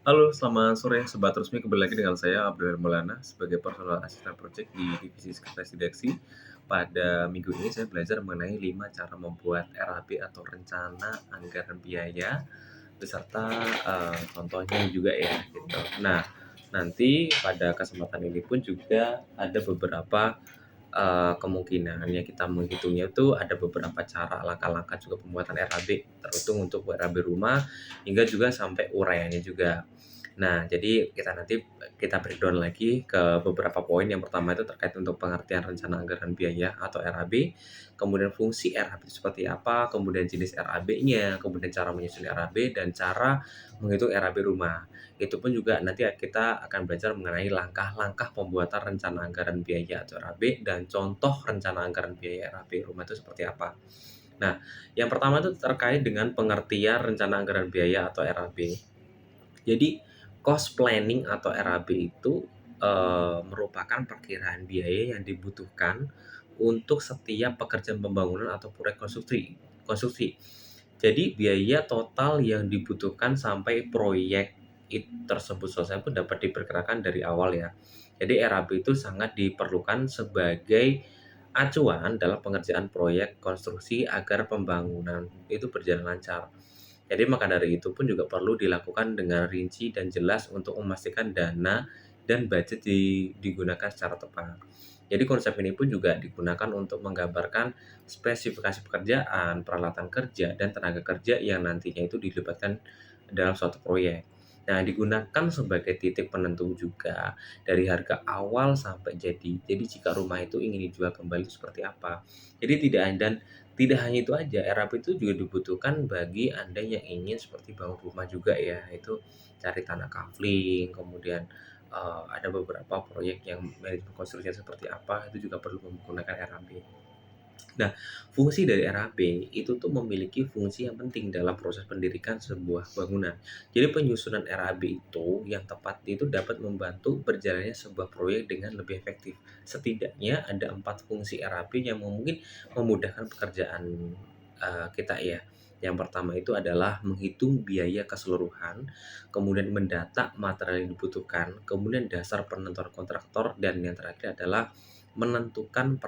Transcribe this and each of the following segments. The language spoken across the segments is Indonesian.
Halo, selamat sore Sobat Rusmi. Kembali lagi dengan saya Abdul Maulana sebagai Personal Assistant Project di Divisi Sekretaris Redaksi. Pada minggu ini saya belajar mengenai 5 cara membuat RAB atau rencana anggaran biaya beserta contohnya juga ya gitu. Nah, nanti pada kesempatan ini pun juga ada beberapa kemungkinan ya kita menghitungnya itu ada beberapa cara langkah-langkah juga pembuatan RAB terhitung untuk RAB rumah hingga juga sampai uraiannya juga. Nah, jadi kita breakdown lagi ke beberapa poin. Yang pertama itu terkait untuk pengertian rencana anggaran biaya atau RAB, kemudian fungsi RAB itu seperti apa, kemudian jenis RAB-nya, kemudian cara menyusun RAB dan cara menghitung RAB rumah. Itu pun juga nanti kita akan belajar mengenai langkah-langkah pembuatan rencana anggaran biaya atau RAB dan contoh rencana anggaran biaya RAB rumah itu seperti apa. Nah, yang pertama itu terkait dengan pengertian rencana anggaran biaya atau RAB. Jadi, cost planning atau RAB itu merupakan perkiraan biaya yang dibutuhkan untuk setiap pekerjaan pembangunan atau proyek konstruksi. konstruksi. Jadi biaya total yang dibutuhkan sampai proyek tersebut selesai pun dapat diperkirakan dari awal ya. Jadi RAB itu sangat diperlukan sebagai acuan dalam pengerjaan proyek konstruksi agar pembangunan itu berjalan lancar. Jadi maka dari itu pun juga perlu dilakukan dengan rinci dan jelas untuk memastikan dana dan budget digunakan secara tepat. Jadi konsep ini pun juga digunakan untuk menggambarkan spesifikasi pekerjaan, peralatan kerja, dan tenaga kerja yang nantinya itu dilibatkan dalam suatu proyek. Nah, digunakan sebagai titik penentu juga dari harga awal sampai jadi. Jadi jika rumah itu ingin dijual kembali itu seperti apa. Jadi tidak hanya itu aja, RAP itu juga dibutuhkan bagi Anda yang ingin seperti bangun rumah juga ya, itu cari tanah kafling, kemudian ada beberapa proyek yang manajemen konstruksinya seperti apa, itu juga perlu menggunakan RAB. Nah, fungsi dari RAB itu tuh memiliki fungsi yang penting dalam proses pendirikan sebuah bangunan. Jadi penyusunan RAB itu yang tepat itu dapat membantu berjalannya sebuah proyek dengan lebih efektif. Setidaknya ada 4 fungsi RAB yang mungkin memudahkan pekerjaan kita ya. Yang pertama itu adalah menghitung biaya keseluruhan, kemudian mendata material yang dibutuhkan, kemudian dasar penentuan kontraktor, dan yang terakhir adalah menentukan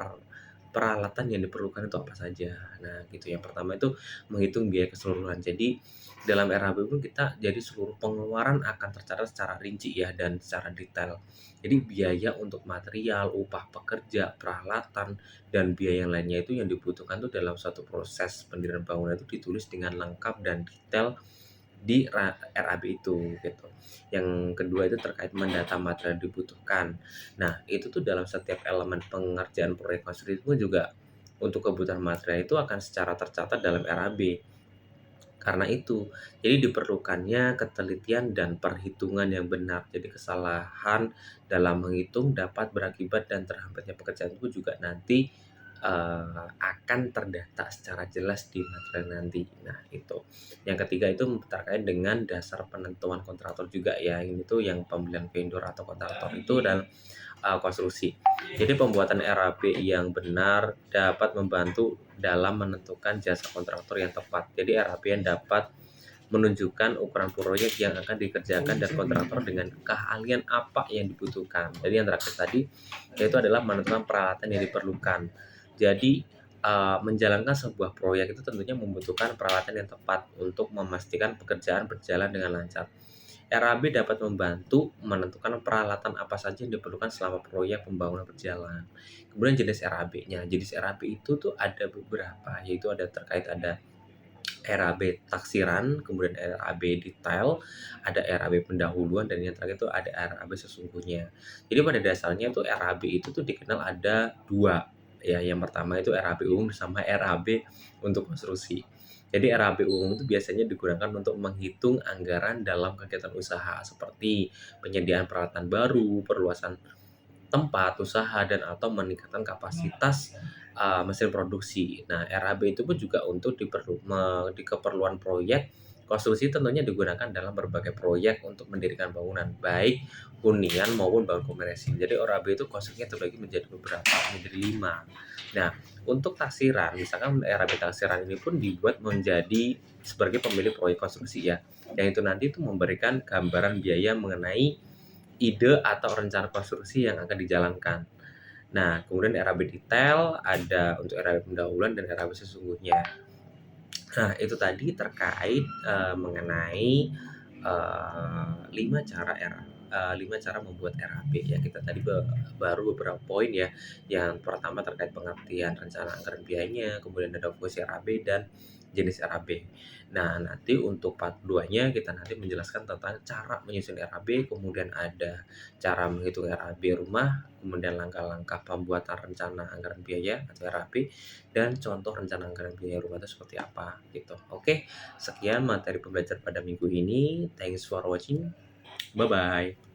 peralatan yang diperlukan itu apa saja. Nah, gitu. Yang pertama itu menghitung biaya keseluruhan. Jadi dalam RHB pun kita jadi seluruh pengeluaran akan tercatat secara rinci ya dan secara detail. Jadi biaya untuk material, upah pekerja, peralatan, dan biaya yang lainnya itu yang dibutuhkan tuh dalam suatu proses pendirian bangunan itu ditulis dengan lengkap dan detail di RAB itu gitu. Yang kedua itu terkait mendata material dibutuhkan. Nah, itu tuh dalam setiap elemen pengerjaan proyek konstruksi itu juga untuk kebutuhan material itu akan secara tercatat dalam RAB. Karena itu, jadi diperlukannya ketelitian dan perhitungan yang benar. Jadi kesalahan dalam menghitung dapat berakibat dan terhambatnya pekerjaan itu juga nanti akan terdata secara jelas di material nanti. Nah, itu. Yang ketiga itu terkait dengan dasar penentuan kontraktor juga ya. Ini tuh yang pembelian vendor atau kontraktor itu dan konstruksi. Jadi pembuatan RAB yang benar dapat membantu dalam menentukan jasa kontraktor yang tepat. Jadi RAB yang dapat menunjukkan ukuran proyek yang akan dikerjakan dan kontraktor dengan keahlian apa yang dibutuhkan. Jadi yang terakhir tadi yaitu adalah menentukan peralatan yang diperlukan. Jadi menjalankan sebuah proyek itu tentunya membutuhkan peralatan yang tepat untuk memastikan pekerjaan berjalan dengan lancar. RAB dapat membantu menentukan peralatan apa saja yang diperlukan selama proyek pembangunan berjalan. Kemudian jenis RAB-nya. Jenis RAB itu tuh ada beberapa, yaitu ada RAB taksiran, kemudian RAB detail, ada RAB pendahuluan, dan yang terakhir itu ada RAB sesungguhnya. Jadi pada dasarnya tuh RAB itu tuh dikenal ada dua. Ya, yang pertama itu RAB umum sama RAB untuk konstruksi. Jadi RAB umum itu biasanya digunakan untuk menghitung anggaran dalam kegiatan usaha seperti penyediaan peralatan baru, perluasan tempat usaha dan atau meningkatkan kapasitas mesin produksi. Nah, RAB itu pun juga untuk di keperluan proyek Konstruksi tentunya digunakan dalam berbagai proyek untuk mendirikan bangunan, baik hunian maupun bangun komersil. Jadi ORAB itu konstruksinya terbagi menjadi beberapa, menjadi 5. Nah, untuk taksiran, misalkan RAB taksiran ini pun dibuat menjadi sebagai pemilik proyek konstruksi ya, yang itu nanti itu memberikan gambaran biaya mengenai ide atau rencana konstruksi yang akan dijalankan. Nah, kemudian RAB detail, ada untuk RAB pendahuluan dan RAB sesungguhnya. Nah, itu tadi terkait, mengenai, 5 cara 5 cara membuat RAP ya. Kita tadi baru beberapa poin ya. Yang pertama terkait pengertian rencana anggaran biayanya, kemudian ada fungsi RAB dan jenis RAB. Nah, nanti untuk part 2-nya kita nanti menjelaskan tentang cara menyusun RAB, kemudian ada cara menghitung RAB rumah, kemudian langkah-langkah pembuatan rencana anggaran biaya atau RAB, dan contoh rencana anggaran biaya rumah itu seperti apa gitu. Oke, sekian materi pembelajaran pada minggu ini. Thanks for watching. Bye bye.